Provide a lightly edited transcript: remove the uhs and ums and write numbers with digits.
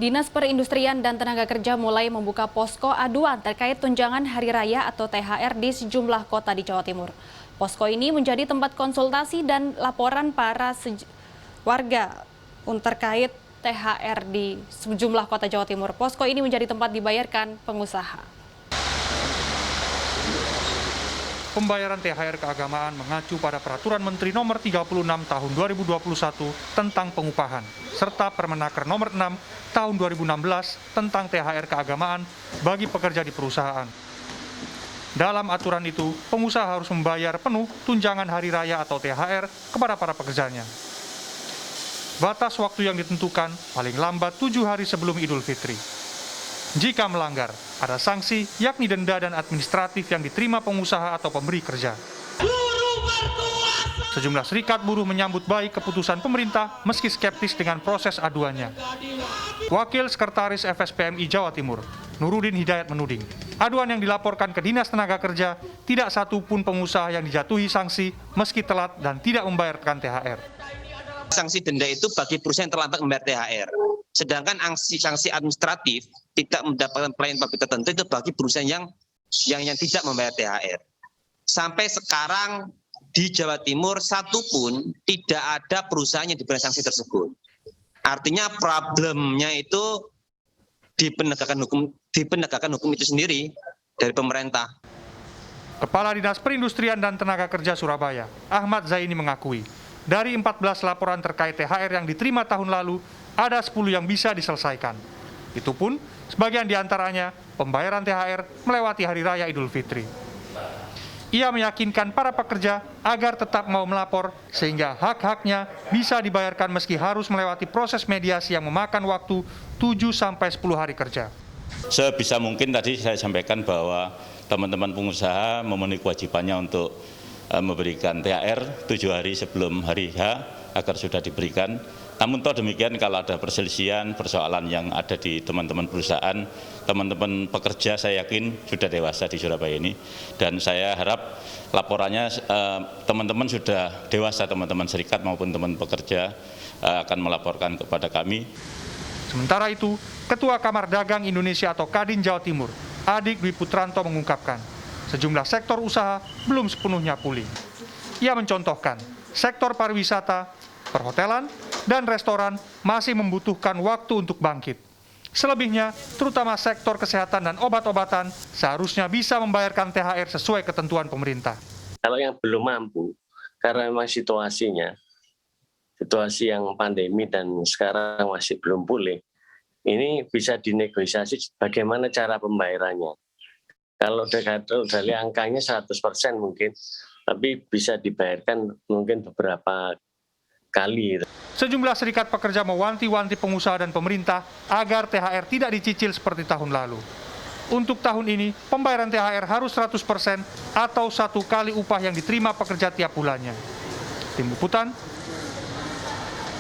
Dinas Perindustrian dan Tenaga Kerja mulai membuka posko aduan terkait tunjangan Hari Raya atau THR di sejumlah kota di Jawa Timur. Posko ini menjadi tempat konsultasi dan laporan para warga terkait THR di sejumlah kota Jawa Timur. Posko ini menjadi tempat dibayarkan pengusaha. Pembayaran THR keagamaan mengacu pada Peraturan Menteri Nomor 36 Tahun 2021 tentang pengupahan, serta Permenaker Nomor 6 Tahun 2016 tentang THR keagamaan bagi pekerja di perusahaan. Dalam aturan itu, pengusaha harus membayar penuh tunjangan hari raya atau THR kepada para pekerjanya. Batas waktu yang ditentukan paling lambat 7 hari sebelum Idul Fitri. Jika melanggar, ada sanksi yakni denda dan administratif yang diterima pengusaha atau pemberi kerja. Sejumlah serikat buruh menyambut baik keputusan pemerintah meski skeptis dengan proses aduannya. Wakil Sekretaris FSPMI Jawa Timur, Nurudin Hidayat menuding, aduan yang dilaporkan ke Dinas Tenaga Kerja tidak satu pun pengusaha yang dijatuhi sanksi meski telat dan tidak membayarkan THR. Sanksi denda itu bagi perusahaan yang terlambat membayar THR. Sedangkan sanksi administratif tidak mendapatkan pelayanan publik tertentu itu bagi perusahaan yang tidak membayar THR. Sampai sekarang di Jawa Timur satupun tidak ada perusahaan yang diberi sanksi tersebut. Artinya problemnya itu di penegakan hukum itu sendiri dari pemerintah. Kepala Dinas Perindustrian dan Tenaga Kerja Surabaya, Ahmad Zaini mengakui, dari 14 laporan terkait THR yang diterima tahun lalu, ada 10 yang bisa diselesaikan. Itu pun, sebagian diantaranya pembayaran THR melewati Hari Raya Idul Fitri. Ia meyakinkan para pekerja agar tetap mau melapor, sehingga hak-haknya bisa dibayarkan meski harus melewati proses mediasi yang memakan waktu 7-10 hari kerja. Sebisa mungkin tadi saya sampaikan bahwa teman-teman pengusaha memenuhi kewajibannya untuk memberikan THR 7 hari sebelum hari H agar sudah diberikan. Namun toh demikian kalau ada perselisihan, persoalan yang ada di teman-teman perusahaan, teman-teman pekerja saya yakin sudah dewasa di Surabaya ini. Dan saya harap laporannya teman-teman sudah dewasa, teman-teman serikat maupun teman pekerja akan melaporkan kepada kami. Sementara itu, Ketua Kamar Dagang Indonesia atau Kadin Jawa Timur, Adik Dwi Putranto mengungkapkan, sejumlah sektor usaha belum sepenuhnya pulih. Ia mencontohkan, sektor pariwisata, perhotelan, dan restoran masih membutuhkan waktu untuk bangkit. Selebihnya, terutama sektor kesehatan dan obat-obatan, seharusnya bisa membayarkan THR sesuai ketentuan pemerintah. Kalau yang belum mampu, karena memang situasi yang pandemi dan sekarang masih belum pulih, ini bisa dinegosiasi bagaimana cara pembayarannya. Kalau dari angkanya 100% mungkin, tapi bisa dibayarkan mungkin beberapa kali. Sejumlah serikat pekerja mewanti-wanti pengusaha dan pemerintah agar THR tidak dicicil seperti tahun lalu. Untuk tahun ini, pembayaran THR harus 100% atau 1 kali upah yang diterima pekerja tiap bulannya. Tim Liputan,